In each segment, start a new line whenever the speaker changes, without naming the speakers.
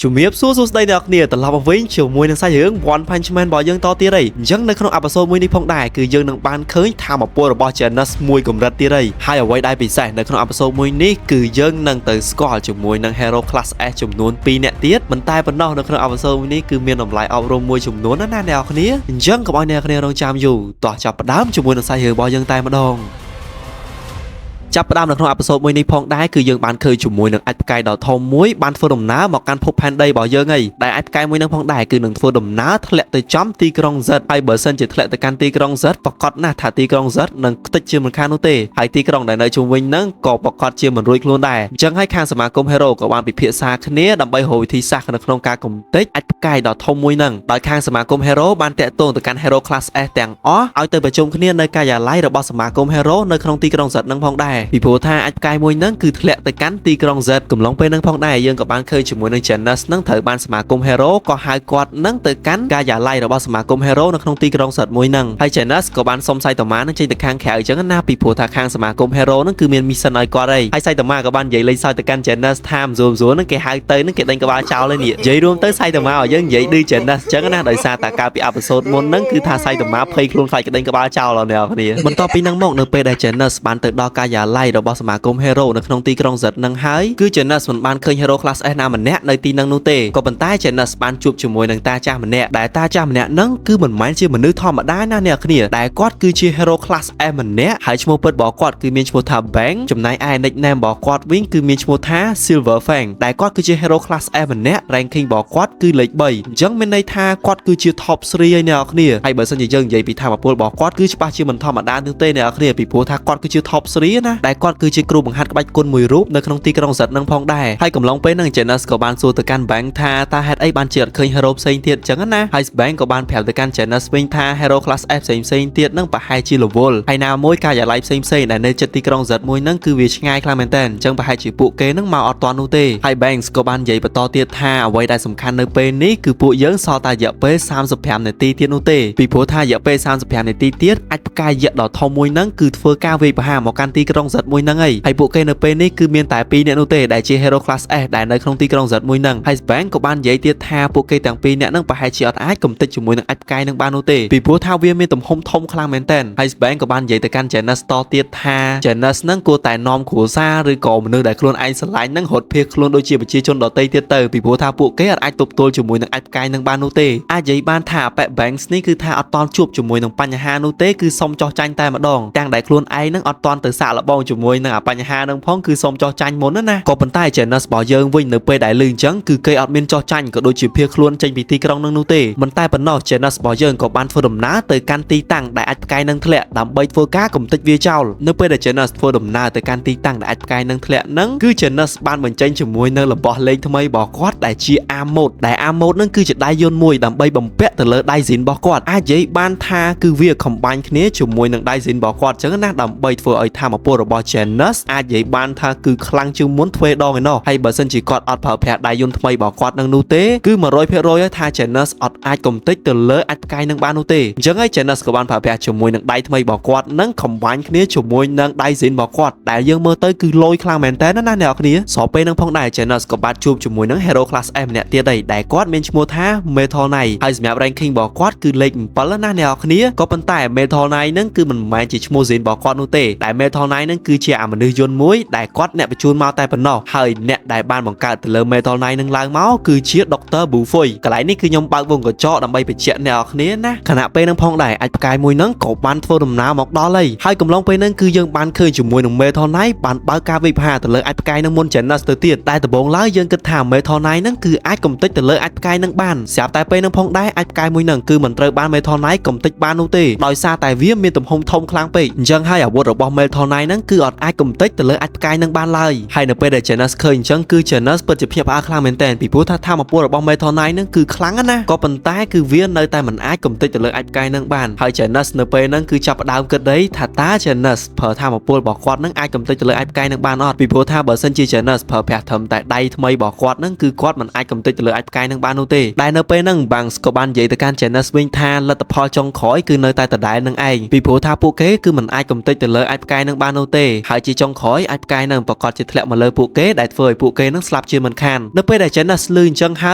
ជំរាបសួរសួស្តីអ្នកគ្នាត្រឡប់មកវិញជាមួយនឹងសាច់រឿង One Punch Man របស់យើងតទៀតហើយអញ្ចឹងនៅក្នុងអេពីសូតមួយនេះផងដែរគឺយើងនឹងបានឃើញថាមពលរបស់ Janus មួយកម្រិតទៀតហើយអ្វីដែលពិសេសនៅក្នុងអេពីសូតមួយនេះគឺយើងនឹងទៅស្គាល់ជាមួយនឹង Hero Class S ចំនួន2នាក់ទៀតមិនតែប៉ុណ្ណោះនៅក្នុងអេពីសូតមួយនេះគឺមានតម្លៃអប់រំមួយចំនួនណាអ្នកគ្នាអញ្ចឹងកុំឲ្យអ្នកគ្នារងចាំយូរតោះចាប់ផ្ដើមជាមួយនឹងសាច់រឿងរបស់យើងតែម្ដងចាប់ផ្ដើមនៅក្នុងអេពីសូតមួយនេះផងដែរគឺយើងបានឃើញជាមួយនឹងអាចផ្កាយដ៏ធំមួយបានធ្វើដំណើរមកកាន់ភពផែនដីរបស់យើងហើយដែលអាចផ្កាយមួយនឹងផងដែរគឺនឹងធ្វើដំណើរធ្លាក់ទៅចំទីក្រុង Z ហើយបើសិនជាធ្លាក់ទៅកាន់ទីក្រុង Z ប្រកាសណាស់ថាទីក្រុង Z នឹងខ្ទេចជាមិនខាននោះទេហើយទីក្រុងដែលនៅជុំវិញនឹងក៏ប្រកាសជាមិនរួចខ្លួនដែរអញ្ចឹងហើយខាងសមាគម Hero ក៏បានពិភាក្សាគ្នាដើម្បីរកវិធីសាស្ត្រនៅក្នុងការកំទេចអាចផ្កាយដ៏ធំមួយនឹងដោយខាងសមាគម Hero បានតាក់ទងទៅកាន់ Hero Class S ទាំងអស់ឲ្យទៅប្រជុំគ្នានៅការិយាល័យរបស់សមាគម Hero នៅក្នុងទីក្រុង Z នឹងផងដែរពីព្រោះថាអាចផ្កាយមួយនឹងគឺធ្លាក់ទៅកាន់ទីក្រុង Z កំឡុងពេលនឹងផងដែរយើងក៏បានឃើញជាមួយនឹង Janus នឹងត្រូវបានសមាគម Hero ក៏ហៅគាត់នឹងទៅកាន់ការិយាល័យរបស់សមាគម Hero នៅក្នុងទីក្រុង Z មួយនឹងហើយ Janus ក៏បានសុំសៃតាម៉ានឹងចេញទៅខាងក្រៅអញ្ចឹងណាពីព្រោះថាខាងសមាគម Hero នឹងគឺមាន mission ឲ្យគាត់ហើយសៃតាម៉ាក៏បាននិយាយលេងសើចទៅកាន់ Janus ថាមស្រួលនឹងគេហៅទៅនឹងគេដេញក្បាលចោលហើយនេះនិយាយរួមទៅសៃតាម៉ាឲ្យយើងនិយាយឌឺ Janus អញ្ចឹងណាដោយសារតែកាលពីអេពីសូតមុននឹងគឺថាសៃតាម៉ាភ័យខ្លួនខ្លាចគេដេញក្បាលចោលអ្នកគ្នាបន្ទាប់ពីនឹងមកនៅពេលដែល Janus បានទៅដល់ការិយាល័យរបស់សមាគម Hero នៅក្នុងទីក្រុង Z នឹងហើយគឺ Janus មិនបានឃើញ Hero Class S ណាម្នាក់នៅទីនឹងនោះទេក៏ប៉ុន្តែ Janus បានជួបជាមួយនឹងតាចាស់ម្នាក់ដែលតាចាស់ម្នាក់នឹងគឺមិនមែនជាមនុស្សធម្មតាណាអ្នកគ្នាដែលគាត់គឺជា Hero Class S ម្នាក់ហើយឈ្មោះពិតរបស់គាត់គឺមានឈ្មោះថា Bang ចំណែកឯ nickname របស់គាត់វិញគឺមានឈ្មោះថា Silver Fang ដែលគាត់គឺជា Hero Class S ម្នាក់ ranking របស់គាត់គឺលេខ3អញ្ចឹងមានន័យថាគាត់គឺជា top 3ហើយអ្នកគ្នាហើយបើសិនជាយើងនិយាយពីថាមពលរបស់គាត់គឺច្បាស់ជាមិនធម្មតានោះទេអ្នកគ្នាពីព្រោះថាគាត់គឺជា top 3ណាដែលគាត់គឺជាគ្រូបង្ហាត់ក្បាច់គុណមួយរូបនៅក្នុងទីក្រុង Z នឹងផងដែរហើយកំឡុងពេលហ្នឹង Janus ក៏បានសួរទៅកាន់ Bang ថាតើហេតុអីបានជាអត់ឃើញ Hero ផ្សេងទៀតអញ្ចឹងណាហើយ Bang ក៏បានប្រាប់ទៅកាន់ Janus វិញថា Hero Class S ផ្សេងទៀតនឹងប្រហែលជារវល់ហើយណាមួយការិយាល័យផ្សេងដែលនៅជិតទីក្រុង Z មួយហ្នឹងគឺវាឆ្ងាយខ្លាំងមែនតើអញ្ចឹងប្រហែលជាពួកគេនឹងមកអត់ទាន់នោះទេហើយ Bang ក៏បាននិយាយបន្តទៀតថាអ្វីដែលសំខាន់នៅពេលនេះគឺពួកយើងសល់តែរយៈពេល35នាទីទៀតនោះទេពីព្រោះថារយៈពេល35នាទីទៀតអាចផ្កាយយៈដ៏ធំមួយហ្នឹងគឺធ្វើការវាយប្រហារមកកាន់ទីក្រុង Z មួយហ្នឹងហើយពួកគេនៅពេលនេះគឺមានតែ2នាក់នោះទេដែលជា Hero Class S ដែលនៅក្នុងទីក្រុង Z មួយហ្នឹងហើយ Bang ក៏បាននិយាយទៀតថាពួកគេទាំង2នាក់ហ្នឹងប្រហែលជាអត់អាចកំទេចជាមួយនឹងអាចផ្កាយនឹងបាននោះទេពីព្រោះថាវាមានទំហំធំខ្លាំងមែនតើហើយ Bang ក៏បាននិយាយទៅកាន់ Janus តទៀតថា Janus ហ្នឹងគួរតែនាំគ្រួសារឬក៏មនុស្សដែលខ្លួនឯងស្រឡាញ់ហ្នឹងរត់ភៀសខ្លួនដូចជាប្រជាជនដទៃទៀតទៅពីព្រោះថាពួកគេអាចទប់ទល់ជាមួយនឹងអាចផ្កាយនឹងបាននោះទេអាចនិយាយបានថាអប៉ែ Banks នេះគឺថាអត់តន់ជួបជាមួយនឹងបញ្ហានោះទេគឺសុំចោះចាញ់តែម្ដងទាំងដែលខ្លួនឯងហ្នឹងអត់តន់ទៅសាកល្បងជាមួយនឹងបញ្ហានឹងផងគឺសុំចោះចាញ់មុនណាក៏ប៉ុន្តែ Janus របស់យើងវិញនៅពេលដែលឮអញ្ចឹងគឺគេអត់មានចោះចាញ់ក៏ដូចជាភៀសខ្លួនចេញពីទីក្រុងនឹងនោះទេមិនតែប៉ុណ្ណោះ Janus របស់យើងក៏បានធ្វើដំណើរទៅកាន់ទីតាំងដែលអាចផ្កាយនឹងធ្លាក់ដើម្បីធ្វើការកំទេចវាចោលនៅពេលដែល Janus ធ្វើដំណើរទៅកាន់ទីតាំងដែលអាចផ្កាយនឹងធ្លាក់ហ្នឹងគឺ Janus បានបញ្ចេញជាមួយនៅរបស់លេងថ្មីរបស់គាត់ដែលជា Armode ដែល Armode ហ្នឹងគឺជាដៃយន្តមួយដើម្បីបំពាក់ទៅលើដៃ Zin របស់គាត់អាចនិយាយបានថាគឺវា combine គ្នាជាមួយនឹងដៃ Zin របស់គាត់អញ្ចឹងណាដើម្បីធ្វើឲ្យថាមពលរបស់ Janus អាចនិយាយបានថាគឺខ្លាំងជាងមុនទ្វេដងឯណោះហើយបើសិនជាគាត់អត់ប្រើប្រាស់ដៃយន្តថ្មីរបស់គាត់នឹងនោះទេគឺ 100% ហើយថា Janus អត់អាចកំទេចទៅលើអាចផ្កាយនឹងបាននោះទេអញ្ចឹងហើយ Janus ក៏បានប្រើប្រាស់ជាមួយនឹងដៃថ្មីរបស់គាត់នឹង combine គ្នាជាមួយនឹងដៃ Zin របស់គាត់ដែលយើងមើលទៅគឺលយខ្លាំងមែនតើណាអ្នកគ្នាស្របពេលនឹងផងដែរ Janus ក៏បានជួបជាមួយនឹង Hero Class S ម្នាក់ទៀតដែលគាត់មានឈ្មោះថា Metal Knight ហើយសម្រាប់ ranking របស់គាត់គឺលេខ7ណាអ្នកគ្នាក៏ប៉ុន្តែ Metal Knight នឹងគឺមិនមែនជាឈ្មោះ Zin របស់គាត់នោះទេតែ Metal Knight នឹងគឺជាមនុស្សយន្តមួយដែលគាត់អ្នកបញ្ជូនមកតែប៉ុណ្ណោះហើយអ្នកដែលបានបង្កើតទៅលើ Metal Knight នឹងឡើងមកគឺជា Dr. Bufoy កន្លែងនេះគឺខ្ញុំបើកវងកញ្ចក់ដើម្បីបញ្ជាក់អ្នកគ្នាណាខណៈពេលនឹងផងដែរអាចផ្កាយមួយនឹងក៏បានធ្វើដំណើរមកដល់ហើយកំឡុងពេលនឹងគឺយើងបានឃើញជាមួយនឹង Metal Knight បានបើកការវិភាគទៅលើអាចផ្កាយនឹងមុន Janus ទៅទៀតតែដំបូងឡើយយើងគិតថា Metal Knight នឹងគឺអាចកំទេចទៅលើអាចផ្កាយនឹងបានស្រាប់តែពេលនឹងផងដែរអាចផ្កាយមួយនឹងគឺមិនត្រូវបាន Metal Knight កំទេចបាននោះទេដោយសារតែវាមានទំហំធំខ្លាំងពេកអញ្ចឹងហើយអាវុធរបស់ Metal Knight នឹងគឺអត់អាចកំទេចទៅលើអាចផ្កាយនឹងបានឡើយហើយនៅពេលដែល Janus ឃើញអញ្ចឹងគឺ Janus ពិតជាភ្ញាក់ផ្អើលខ្លាំងមែនតើពីព្រោះថាធម៌ពលរបស់ Metal Knight នឹងគឺខ្លាំងណាស់ក៏ប៉ុន្តែគឺវានៅតែមិនអាចកំទេចទៅលើអាចផ្កាយនឹងបានហើយ Janus នៅពេលហ្នឹងគឺចាប់ផ្ដើមគិតថាតា Janus ប្រើធម៌ពលរបស់គាត់នឹងអាចកំទេចទៅលើអាចផ្កាយនឹងបានអត់ពីព្រោះថាបើសិនជា Janus ប្រើប្រាស់ត្រឹមតែដៃថ្មីរបស់គាត់នឹងគឺគាត់មិនអាចកំទេចទៅលើអាចផ្កាយនឹងបាននោះទេដែលនៅពេលហ្នឹង Banks ក៏បាននិយាយទៅកាន់ Janus វិញថាលទ្ធផលចុងក្រោយគឺនៅតែដដែលនឹងឯងពីព្រោះថាពួកគេគឺមិនអាចកំទេចទៅលើអាចផ្កាយនឹងបាននោះ ទេហើយជាចុងក្រោយអាចផ្កាយនឹងប្រកាសជាធ្លាក់មកលើពួកគេដែលធ្វើឲ្យពួកគេនឹងស្លាប់ជាមិនខាននៅពេលដែល Janus លឺអញ្ចឹងហើ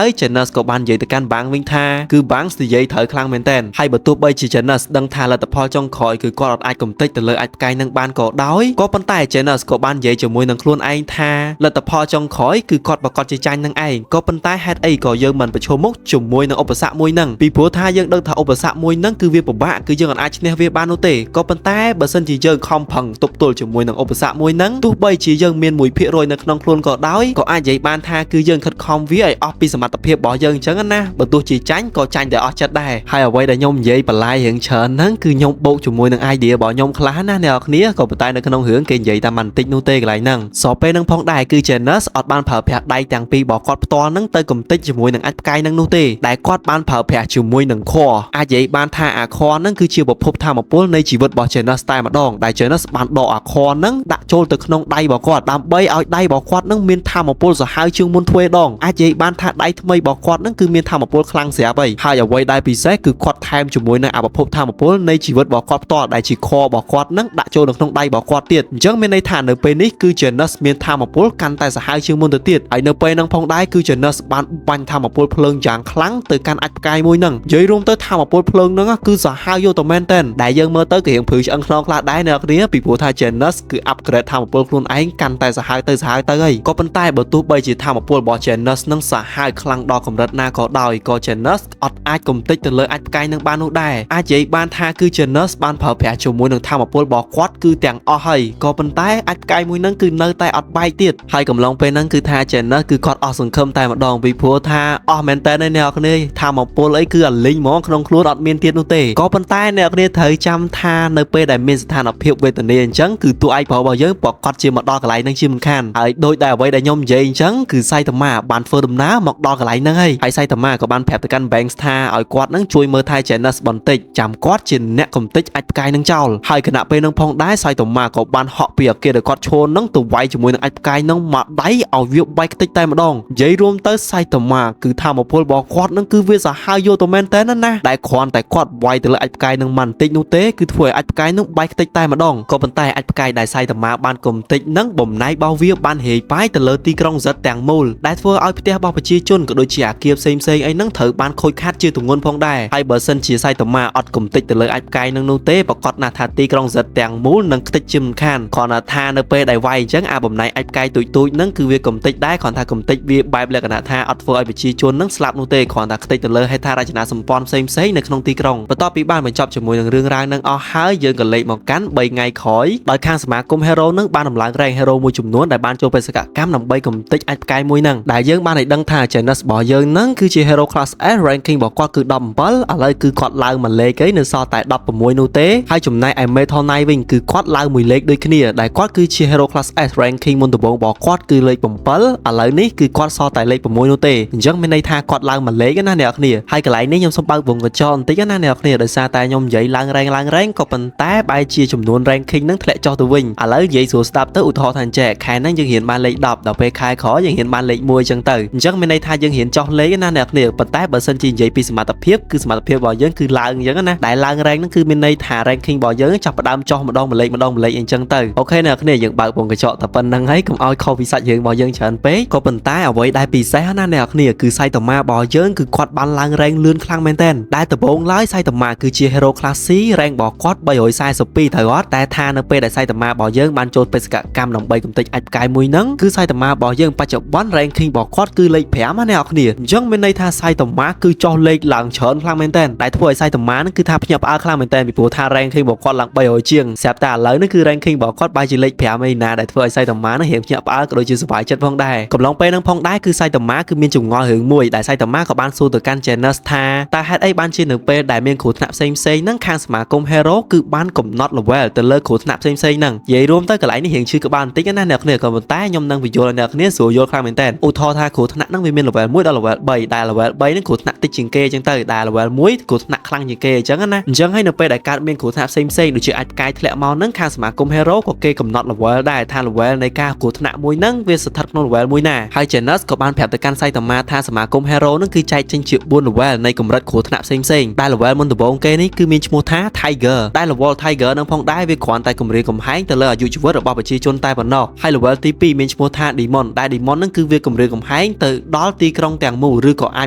យ Janus ក៏បាននិយាយទៅកាន់ Bang វិញថាគឺ Bang និយាយត្រូវខ្លាំងមែនទែនហើយបើទោះបីជា Janus ដឹងថាលទ្ធផលចុងក្រោយគឺគាត់អាចកំទេចទៅលើអាចផ្កាយនឹងបានក៏ដោយក៏ប៉ុន្តែ Janus ក៏បាននិយាយជាមួយនឹងខ្លួនឯងថាលទ្ធផលចុងក្រោយគឺគាត់ប្រកាសជាចាញ់នឹងឯងក៏ប៉ុន្តែហេតុអីក៏យើងមិនប្រឈមមុខជាមួយនឹងឧបសគ្គមួយនឹងពីព្រោះថាយើងដឹងថាឧបសគ្គមួយនឹងគឺវាពិបាកគឺយើងអាចឈ្នះវាបាននោះទេក៏ប៉ុន្តែបើសិនជាយើងខំប្រឹងទប់ទល់ជាមួយនឹងឧបសគ្គមួយនឹងទោះបីជាយើងមាន 1% នៅក្នុងខ្លួនក៏ដោយក៏អាចនិយាយបានថាគឺយើងខិតខំវាឲ្យអស់ពីសមត្ថភាពរបស់យើងអញ្ចឹងណាបើទោះជាចាញ់ក៏ចាញ់តែអស់ចិត្តដែរហើយអ្វីដែលខ្ញុំនិយាយបន្លាយរឿងច្រើនហ្នឹងគឺខ្ញុំបូកជាមួយនឹង idea របស់ខ្ញុំខ្លះណាអ្នកនរគ្នាក៏ប៉ុន្តែនៅក្នុងរឿងគេនិយាយតែមិនតិចនោះទេកន្លែងហ្នឹងសពពេលហ្នឹងផងដែរគឺ Janus អត់បានប្រើប្រាស់ដៃទាំងពីររបស់គាត់ផ្ទាល់ហ្នឹងទៅកំទេចជាមួយនឹងអាចផ្កាយហ្នឹងនោះទេដែលគាត់បានប្រើប្រាស់ជាមួយនឹងខអាចនិយាយបានថាអាខហ្នឹងគឺជាប្រភពធម៌ពលនៃជីវិតរបស់ Janus តែម្ដងដែល Janus បានដកអាខហ្នឹងដាក់ចូលទៅក្នុងដៃរបស់គាត់ដើម្បីឲ្យដៃរបស់គាត់ហ្នឹងមានធម៌ពលសាហាវជាងមុនទ្វេដងអាចនិយាយបានថាដៃថ្មីរបស់គាត់ហ្នឹងគឺមានធម៌ពលខ្លាំងស្រាប់ហើយអ្វីដែលពិសេសគឺគាត់ថែមជាមួយនឹងអបភពធម៌ពលនៃជីវិតរបស់គាត់ផ្ទាល់ដែលជាខរបស់គាត់ហ្នឹងដាក់ចូលនៅក្នុងដៃរបស់គាត់ទៀតអញ្ចឹងមានន័យថានៅពេលនេះគឺ Janus មានធម៌ពលកាន់តែសាហាវជាងមុនទៅទៀតហើយនៅពេលហ្នឹងផងដែរគឺ Janus បានបាញ់ធម៌ពលភ្លើងយ៉ាងខ្លាំងទៅកាន់អាចផ្កាយមួយហ្នឹងនិយាយរួមទៅធម៌ពលភ្លើងហ្នឹងគឺសាហាវយកទៅមែនតើដែលយើងមើលទៅគឺរៀងព្រឺឆ្អឹងខ្នងខ្លះដែរអ្នកគ្នាពីព្រោះថា Janus គឺ upgrade ធម៌ពលខ្លួនឯងកាន់តែសាហាវទៅហើយក៏ប៉ុន្តែបើទោះបីជាធម៌ពលរបស់ Janus នឹងសាហាវខ្លាំងដល់កម្រិតណាក៏ដោយក៏ Janus អត់អាចកំទេចទៅលើអាចផ្កាយនឹងបាននោះដែរអាចនិយាយបានថាគឺ Janus បានប្រើប្រាស់ជាមួយនឹងធម៌ពលរបស់គាត់គឺទាំងអស់ហើយក៏ប៉ុន្តែអាចផ្កាយមួយនឹងគឺនៅតែអត់បែកទៀតហើយកំឡុងពេលហ្នឹងគឺថា Janus គឺគាត់អស់សង្ឃឹមតែម្ដងពីព្រោះថាអស់មែនតើអ្នកគ្នាធម៌ពលអីគឺអាលីងហ្មងក្នុងខ្លួនអត់មានទៀតនោះទេក៏ប៉ុន្តែអ្នកគ្នាត្រូវចាំថានៅពេលដែលមានស្ថានភាពវេទនាអញ្ចឹងគឺតួឯករបស់យើងប្រកាសជាមកដល់កន្លែងហ្នឹងជាមិនខានហើយដោយដែលអ្វីដែលខ្ញុំនិយាយអញ្ចឹងគឺសៃតាម៉ាបានធ្វើដំណើរមកដល់កន្លែងហ្នឹងហើយសៃតាម៉ាក៏បានប្រាប់ទៅកាន់ Banks ថាឲ្យគាត់ហ្នឹងជួយមើលថែ Janus បន្តិចចាំគាត់ជាអ្នកកំទេចអាចផ្កាយនឹងចោលហើយគណៈពេលហ្នឹងផងដែរសៃតាម៉ាក៏បានហក់ពីអគារដែលគាត់ឈរហ្នឹងទៅវាយជាមួយនឹងអាចផ្កាយហ្នឹងមកដៃឲ្យវាបែកខ្ទេចតែម្ដងនិយាយរួមទៅសៃតាម៉ាគឺធម៌ពលរបស់គាត់ហ្នឹងគឺវាសាហាវយកទៅមែនតើណាដែលគ្រាន់តែគាត់វាយទៅលើអាចផ្កាយហ្នឹងមិនបន្តិចនោះទេគឺធ្វើឲ្យអាចផ្កាយហ្នឹងបែកខ្ទេចតែម្ដងក៏ប៉ុន្តែអាចផ្កាយដែលសៃតាម៉ាបានកំទេចហ្នឹងបំណែករបស់វាបានរាយប៉ាយទៅលើទីក្រុងសិតទាំងមូលដែលធ្វើឲ្យផ្ទះរបស់ប្រជាជនក៏ដូចជាអាគារផ្សេងៗអីហ្នឹងត្រូវបានខូចខាតជាទម្ងន់ផងដែរហើយបើសិនជាសៃតាម៉ាអត់កំទេចទៅលើអាចផ្កាយហ្នឹងនោះទេប្រកាសណាស់ថាទីក្រុងសិតទាំងមូលនឹងខ្ទេចជាមិនខានគ្រាន់តែថានៅពេលដែលវាយអញ្ចឹងអាបំណែកអាចផ្កាយទូចៗហ្នឹងគឺវាកំទេចដែរគ្រាន់តែកំទេចវាបែបលក្ខណៈថាអត់ធ្វើឲ្យប្រជាជនហ្នឹងស្លាប់នោះទេគ្រាន់តែខ្ទេចទៅលើហេដ្ឋារចនាសម្ព័ន្ធផ្សេងៗនៅក្នុងទីក្រុងបន្ទាប់ពីបានបញ្ចប់ជាមួយនឹងរឿងរ៉ាវហ្នឹងអស់ហើយយើងក៏លេខមកកាន់3ថ្ងៃក្រោយដោយខាងសមាគម Hero ហ្នឹងបានដំឡើងរ៉េង Hero មួយចំនួនដែលបានចូលបេសកកម្មដើម្បីកំទេចអាចផ្កាយមួយហ្នឹងដែលយើងបានឲ្យដឹងថា Janus របស់យើងហ្នឹងគឺជា Hero Class S ranking របស់គាត់គឺ17ឥឡូវគឺគាត់ឡើងមួយលេខឯនៅសល់តែ16នោះទេហើយចំណែកឯ Metal Knight វិញគឺគាត់ឡើងមួយលេខដូចគ្នាដែលគាត់គឺជា Hero Class S ranking មុនដំបូងរបស់គាត់គឺលេខ7ឥឡូវនេះគឺគាត់សល់តែលេខ6នោះទេអញ្ចឹងមានន័យថាគាត់ឡើងមួយលេខណាអ្នកគ្នាហើយកន្លែងនេះខ្ញុំសូមបើកវងកញ្ចក់បន្តិចណាអ្នកគ្នាដោយសារតែខ្ញុំនិយាយឡើងរ៉េងក៏ប៉ុន្តែបែរជាចំនួន ranking ហ្នឹងធ្លាក់ចុះទៅវិញឥឡូវនិយាយស្រួលស្ដាប់ទៅឧទាហរណ៍ថាអញ្ចឹងខែហ្នឹងយើងរៀនបានលេខ10ដល់ពេលខែក្រោយយើងរៀនបានលេខ1អញ្ចឹងទៅអញ្ចឹងមានន័យថាយើងរៀនចុះលេខណាអ្នកគ្នាប៉ុន្តែបើសិនជានិយាយពីសមត្ថភាពគឺសមត្ថភាពរបស់យើងគឺឡើងអញ្ចឹងណាដែលឡើង rank ហ្នឹងគឺមានន័យថា ranking របស់យើងចាប់ផ្ដើមចុះម្ដងម្លេចអញ្ចឹងទៅអូខេអ្នកគ្នាយើងបើកវងកញ្ចក់តែប៉ុណ្្នឹងហើយកុំឲ្យខុសពីសាច់រឿងរបស់យើងច្រើនពេកក៏ប៉ុន្តែអ្វីដែលពិសេសណាអ្នកគ្នាគឺសៃតាម៉ារបស់យើងគឺគាត់បានឡើង rank លឿនខ្លាំងមែនតើដែលដំបូងឡើយសៃតាម៉ាគឺជា Hero Class C rank របស់គាត់342ត្រូវអត់តែថានៅពេលដែលសៃតាម៉ារបស់យើងបានចូលបេសកកម្មដើម្បីកំទេចអាចផ្កាយមួយហ្នឹងគឺសៃតាម៉ារបស់យើងបច្ចុប្បន្ន ranking របស់គាត់គឺលេខ5ណាអ្នកគ្នាអញ្ចឹងមានន័យថាសៃតាម៉ាគឺចុះលេខឡើងច្រើនខ្លាំងមែនតើដែលធ្វើឲ្យសៃតាម៉ាហ្នឹងគឺថាភ្ញាក់ផ្អើលខ្លាំងមែនតើពីព្រោះថា ranking របស់គាត់ឡើង300ជាងស្រាប់តែឥឡូវនេះគឺ ranking របស់គាត់បែរជាលេខ5ឯណាដែលធ្វើឲ្យសៃតាម៉ាហ្នឹងរៀងភ្ញាក់ផ្អើលក៏ដូចជាសប្បាយចិត្តផងដែរកំឡុងពេលហ្នឹងផងដែរគឺសៃតាម៉ាគឺមានចងល់រឿងមួយដែលសៃតាម៉ាក៏បានសួរទៅកាន់ Janus ថាតើហេតុអីបានជានៅពេលដែលមានគ្រោះថ្នាក់ផ្សេងៗហ្នឹងខាងសមាគម Hero គឺបានកំណត់ level ទៅលើគ្រោះថ្នាក់ផ្សេងៗហ្នឹងនិយាយរួមទៅកន្លែងនេះរៀងឈឺក្បាលបន្តិចណាអ្នកគ្នាក៏ប៉ុន្តែខ្ញុំនឹងបញ្យល់ឲ្យអ្នកគ្នាស្រួលយល់ខ្លាំងមែនតើឧទាហរណ៍ថាគ្រោះថ្នាក់ហ្នឹងវាមាន level 1ដល់ level 3ដែល level 3ហ្នឹងគ្រោះថ្នាក់តិចជាងគេអញ្ចឹងទៅដែល level 1គ្រោះថ្នាក់ខ្លាំងជាងគេអញ្ចឹងណាអញ្ចឹងហើយនៅពេលដែលកើតមានគ្រោះថ្នាក់ផ្សេងៗដូចជាអាចផ្កាយធ្លាក់មកហ្នឹងខាងសមាគម Hero ក៏គេកំណត់ level ដែរថា level នៃការគ្រោះថ្នាក់មួយហ្នឹងវាស្ថិតក្នុង level មួយណាហើយ Janus ក៏បានប្រាប់ទៅកាន់សៃតាម៉ាថាសមាគម Hero ហ្នឹងគឺចែកចេញជា4 level នៃកម្រិតគ្រោះថ្នាក់ផ្សេងៗដែល level មុនដំបូងគេនេះគឺមានឈ្មោះថា Tiger ដែល level Tiger ហ្នឹងផងដែរវាគ្រាន់តែគម្រាមកំហែ hãng từ lời dụ chủ vớt ở bao bạch chi chôn tai bản nọ hay level tí pi miền mua tha demon đại demon nâng cứ việc cầm rừng cầm hãng từ đó tí krong tàng mù rư có ai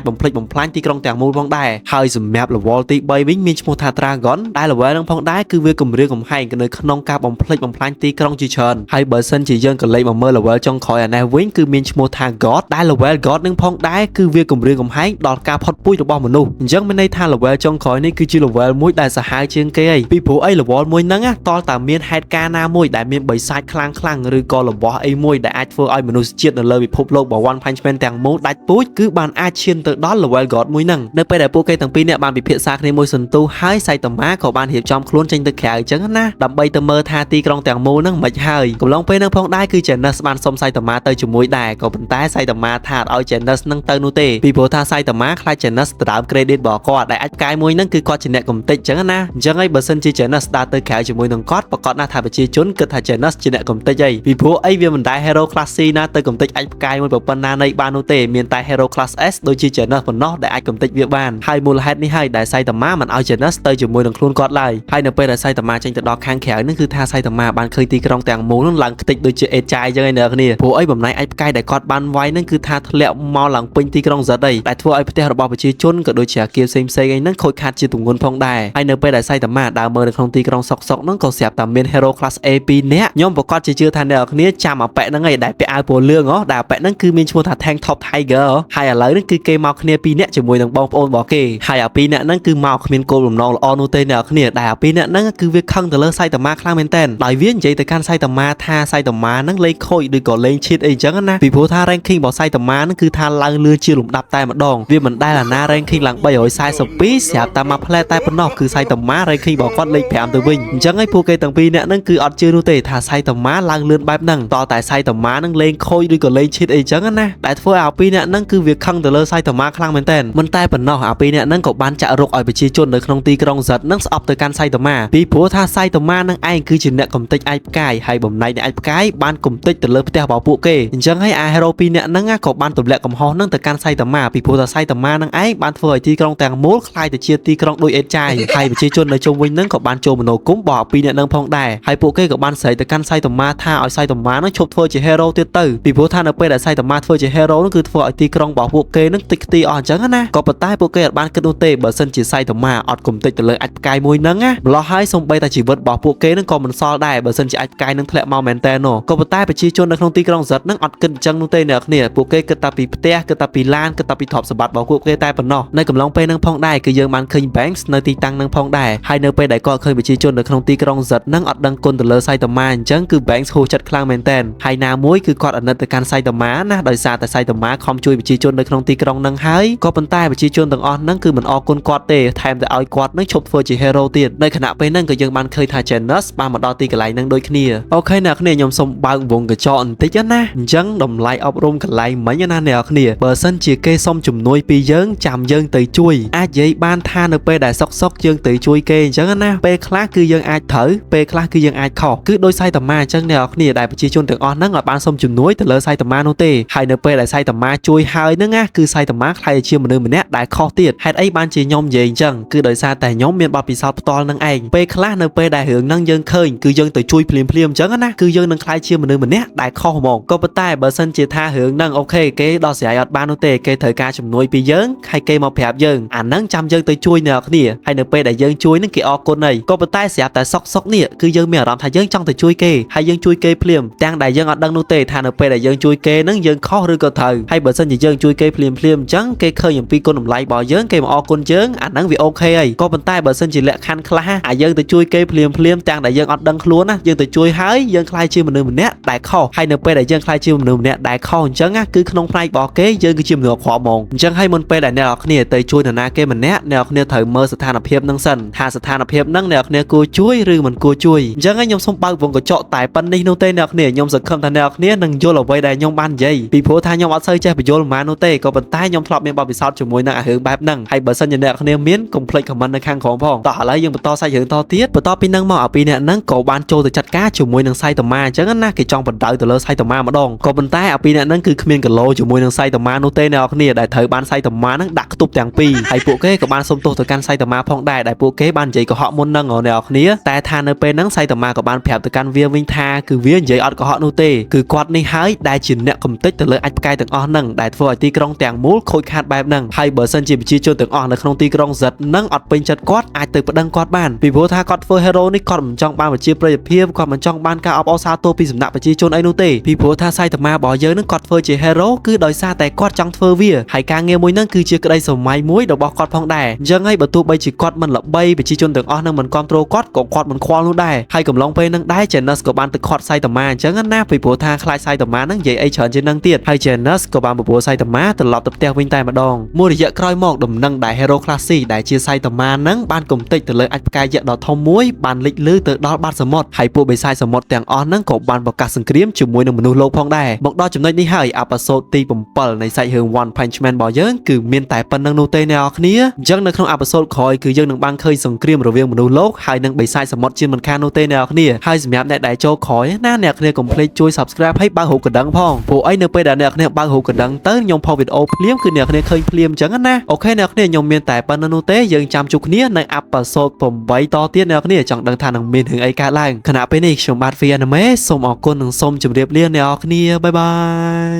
bầm phanh tí krong tàng mù phong đài hay dùm map level tí bay bính miền mua tha dragon đại level nâng phong đài cứ việc cầm rừng cầm hãng cái nơi nông ca bầm phanh tí krong chi chơn hay bờ sân chỉ dân cần lấy mà mơ level trong khỏi anh em vĩnh cứ miền mua tha god đại level god nâng phong đài cứ việc cầm rừng cầm hãng đọt ca phật pui được bao mà nu dân bên đây tha level trong khỏi này cứ chỉ level mũi đại xã hai trên cây ấy vì phố ấy level mũi nâng á to tả miền hai ca na mũi đại miền bảy sai khlang rồi còn level ấy mũi đại ai phơi ấy mà nu chết là lời bị phụp lô bảo one punch man tàng mốt đại pui cứ bàn ai chiên từ đó level god mũi nâng nơi bây đại pô cây tầng pi nè bàn bị phiệt sạc nên môi sần tu hái say tầm má của bàn hiệp trong khuôn tranh từ khẻ chấn na đầm bay tầm mơ tha ti krong tàng mô nâng mệt hơi cùng long pe nâng phong đai cứ chèn nơ bàn xông say tầm má tới chùm mũi đại còn bình tái say tầm má thà ở chèn nơ nâng tơ nu tê vì phố tha say tầm má khai chèn nơ đám credit bỏ qua đại ách cái mũi nâng cứ qua chèn nè cùng tịnh chấn na chấn ấy bờ sân chi chèn nơ start tới khẻ chùm mũi nâng cót và cót na thà bị chi trốn cứ thà chèn nơ chèn nè cùng tịnh dây vì phố ấy vì mình đại hero class C na tới cùng tịnh ách cái mũi bờ na này ban nu tê miền tại hero class S đôi chi chèn nơ phần nó đại ách cùng tịnh việc bàn hai mùa hết ní hai đại say tầm má mình ao chèn nơ tới chùm mũi nâng khuôn cót lại hai np đại say tầm má tranh từ đó khang khẻ nâng cứ tha say tầm má ban khơi ti krong tàng mô nâng lằng tịnh đôi chi trai chơi nè cái này phố ấy bầm này ách cái đại cót ban vay nâng cứ tha lẹo mau lằng pin ti krong giật đây đại thua ấy phải bảo bị chi chôn cả đôi trẻ kia xem xây nâng khôi khát chi tùng nguồn phong đài hai np đại say tầm má đào mơ được không ti krong sọc nâng cầu xẹp tầm miền hero class AP nè nhóm bộ cót chỉ chưa than được cái này chạm ở pẹ nâng ngày đại pẹ ai bồ lương ó đào pẹ nâng cứ miền chua thà thanh top tiger hai ở lấy nâng cứ cây mau cái này pi nè chỉ mùi nâng bong ôn bỏ kê hai ở pi nè nâng cứ mau miền cô lùm non on nô tên nè cái này đại ở pi nè nâng cứ việc khăng từ lơ say tầm má khang miền tên đại viết vậy từ can say tầm má tha say tầm má nâng lên khôi được còn lên chít ấy chẳng na vì phố tha ranking bỏ say tầm má nâng cứ tha lăng lưa chia lùm đập tay một đòn vì mình đây là na ranking lăng bay hồi sai speed xẹp tầm má play tay bên nọ cứ say tầm má ranking bỏ quát lên phèm từ vinh chẳng ấy phố cây tầng pi nè nâng cứ ọt chưa nô tê thà say tầm má lăng lươn bài nâng to tại say tầm má nâng lên khôi được còn lên chít ấy chẳng na đại phố ảo pi nè nâng cứ việc khăng từ lơ say tầm má khang miền tên mình tay bên nọ ảo pi nè nâng cậu ban chạ rục ở bị chia chôn được không ti krong giật nâng ọp từ can say tầm má vì phố tha say tầm má nâng ai cứ chỉ nè cầm tích ai cài hay bầm này nè ai cái ban cùng tích từ lơ theo bảo phụ kê chẳng hay ai hero pi nè nâng cậu ban tụm lẹ cầm ho nâng từ can say tầm má vì phố tha say tầm má nâng ai ban phơi ti krong tàng mốt khai từ chia ti krong đôi ết trai hay bị chia chôn nơi chung vinh nâng cậu ban chôn một nồi cúng bỏ pi nè nâng phong đài hay phụ kê cậu ban sấy từ can say tầm má tha ở say tầm má nó chụp phơi chỉ hero tiết tử vì phố tha np đã say tầm má phơi chỉ hero nó cứ phơi ti krong bỏ phụ kê nâng tích ti on chẳng na có bật tai phụ kê ban cân tê bờ sân chỉ say tầm má ọt cùng tích từ lời ạch cài môi nâng á lo hai xong bay ta chỉ vượt bỏ phụ kê nâng còn mình so đài bờ sân chỉ ạch cài nâng thẹn mau mền tên nổ có bật tai bị chi chôn nâng không ti krong giật nâng ọt cân chẳng nô tê nè nè phụ kê cất ta pi te cất ta pi lan cất ta pi thọp sập bạt bỏ phụ kê tai bờ nọ nơi cầm long pe nâng phong đài cứ dương man khơi banks nơi ti tăng nâng phong đài hai np đại co khơi bị chi chôn nâng không ti krong giật nâng ọt đăng côn từ lời say tầm má chẳng cứ banks hô chặt khlang mền tên hai na muối cứ cọt ở nơi từ can say tầm má na đời xa tại say tầm má không chui bị chi chôn nâng không ti krong nâng hái có bật tai bị chi chôn tầng on nâng cứ mình o côn cọt tê thèm từ oi cọt nâng chụp phơi chỉ hero tiền nơi khả năng pe nâng cứ dương man khơi thà chèn nớt ba một đo ti cái lại nâng đôi kia ok nè cái này nhom xong bao vùng cái chọn tí chứ na chẳng đồng lại ốc rung cái lại mấy nha nè cái này bờ sân chỉ kê xong chùm nuôi pi dớn chạm dơn từ chui ai vậy ban tha np đại sóc dơn từ chui kê chẳng na pe khác cứ dơn ai thở pe khác cứ dơn ai khọ cứ đôi say tầm ma chẳng nè cái này đại chi chôn từ on nâng ở ban xong chùm nuôi từ lơ say tầm ma nô tê hai np đại say tầm ma chui hơi nữa á cứ say tầm ma hay chia một nơi mình nét đại kho tiệt hay ấy ban chỉ nhom gì chẳng cứ đợi xa tại nhóm miền bắc bị sao to nâng anh pe khác np đại hưởng nâng dơn khơi cứ dơn từ chui phim chẳng na cứ dơn nâng khai chia một nơi mình nét đại kho mồm có bật tai bờ sân chỉ tha hưởng nâng ok cái đó sẽ ở ban nô tê cái thời ca chùm nuôi pi dớn hay cây màu phèp dơn ảnh nâng trăm dơn từ chui nè cái này hay np đại dơn chui nâng kia o con này có bật tai sẽ tại sóc nè cứ dơn mèo làm thay dơn trong từ chui kê hay dơn chui kê phim đang đại dơn ở đăng nô tê tha np đại dơn chui kê nâng dơn kho rư cơ thời hay bờ sân chỉ dơn chui kê phim chẳng cây khơi những pi con nằm lại bỏ dơn cây mà o con dơn ảnh nâng vì ok ấy có bật tai bờ sân chỉ lẹ khăn kha à dơn từ chui kê phim đang đại dơn ở đăng luôn á dơn từ chui hái dơn khai chia một nơi mình nét đại kho hay np đại dơn khai chia một nơi mình nét đại kho chẳng á cứ không phải bỏ kế dơn cứ chìm nửa khỏa mồm chẳng hay mình pe đại nè cái này tới chui nè cái mình nét nè cái thời mơ sự than hiệp nâng sần hà sự than hiệp nâng nè cái cua chuối rư mình cua chuối chẳng ấy nhom xong bao vùng có chọ tại pan đi nô tê nè cái nhom sự không than nè cái nâng vô là vây đại nhom ban dây bị phố tha nhom ở xây chơi bị vô là mà nô tê có bận tay nhom thọp miệng bao bị sót chùm mùi nè hưởng bài nâng hay bờ sân nè cái miến cùng pleiของมันในข้างของพ่องต่อแล้วยังบต่อใส่ถึงต่อเตี้ยบต่อปีนั่งมาเอาปีเนี่ยนั่งก่อบานโจตัวจัดก้าจุ่มมวยนังไส้ต่อมาจังนั้นนะกี่จองปัดเตยตัวเลือไส้ต่อมาดองก่อบนใต้เอาปีเนี่ยนั่งคือขมิ้นกับโลจุ่มมวยนังไส้ต่อมาโนเต้เนี่ยเนี่ยได้เถยบานไส้ต่อมานั่งดักตุบแต่งปีให้ปูเก้กับบานสมโตตัวกันไส้ต่อมาพ่องได้ปูเก้บานใจกับเหาะมนนั่งเอาเนี่ยเนี่ยแต่ทานในเป็นนั่งไส้ต่อมา មាក៏បានប្រាប់ទៅកាន់វាវិញថាគឺវានិយាយអត់កុហកនោះទេគឺគាត់នេះហើយដែលជាអ្នកកំទេចទៅលើអាចផ្កាយទាំងអស់ហ្នឹងដែលធ្វើឲ្យទីក្រុងទាំងមូលខូចខាតបែបហ្នឹងហើយបើសិនជាប្រជាជនទាំងអស់នៅក្នុងទីក្រុងសិតនឹងអត់ពេញចិត្តគាត់អាចទៅប្តឹងគាត់បានពីព្រោះថាគាត់ធ្វើ hero នេះគាត់មិនចង់បានប្រជាប្រិយភាពគាត់មិនចង់បានការអបអរសាទរពីសំណាក់ប្រជាជនអីនោះទេពីព្រោះថាសៃតាម៉ារបស់យើងនឹងគាត់ធ្វើជា hero គឺដោយសារតែគាត់ចង់ធ្វើវាហើយការងារមួយហ្នឹងគឺជាក្តីសម័យមួយរបស់គាត់ផងដែរអញ្ចឹងហើយបើទោះបីជាគាត់មិនល្បីប្រជាជនទាំងអស់នឹងមិនគ្រប់គ្រងគាត់ក៏គាត់មិនខ្វល់នោះដែរហើយកំឡុងពេលហ្នឹងដែរ Janus ក៏បានទៅខាត់សៃតាម៉ាអញ្ចឹងណាពីព្រោះថាខ្លាចសៃតាម៉ាហ្នឹងនិយាយអីច្រើនជាងហ្នឹងទៀតហើយ Janus ក៏បានបបួលសៃតាម៉ាត្រឡប់ទៅផ្ទះវិញតែម្ដងមួយរយៈក្រោយមកដំណឹងដែល hero classy ដែលជាសៃតាម៉ាហ្នឹងបានកំទេចទៅលើអាចផ្កាយយក្សដ៏ធំមួយបានលេចលឺទៅដល់បាតសមុទ្រហើយពួកបិសាចសមុទ្រទាំងអស់ហ្នឹងក៏បានប្រកាសសង្គ្រាមជាមួយនឹងមនុស្សលោកផងដែរមកដល់ចំណុចនេះហើយអេពីសូតទី7នៃសាច់រឿង One Punch Man របស់យើងគឺមានតែប៉ុណ្្នឹងនោះទេអ្នកនរគ្នាអញ្ចឹងនៅក្នុងអេពីសូតក្រោយគឺយើងនឹងបានឃើញសង្គ្រាមរវាងមនុស្សលោកហើយនិងបិសាចសមុទ្រជាមិនខាននោះទេអ្នកនរគ្នាហើយសម្រាប់អ្នកដែលចូលក្រោយណាអ្នកគ្នាកុំភ្លេចជួយ Subscribe ហើយបើករូបកណ្ដឹងផងព្រោះអីនៅពេលដែលអ្នកគ្នាបើករូបកណ្ដឹងទៅខ្ញុំផុសវីដេអូភ្លាមគឺអ្នកគ្នាឃើញភ្លាមអញ្ចឹងណាអូខេអ្នកគ្នាខ្ញុំមានតែប៉ុណ្្នឹងនោះទេយើងចាំជួបគ្នានៅអេពីសូត8តទៀតអ្នកគ្នាចង់ដឹងថានឹងមានរឿងអីកើតឡើងខណៈពេលនេះខ្ញុំបាទ V Anime សូមអរគុណនិងសូមជម្រាបលាអ្នកគ្នាបាយបា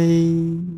យ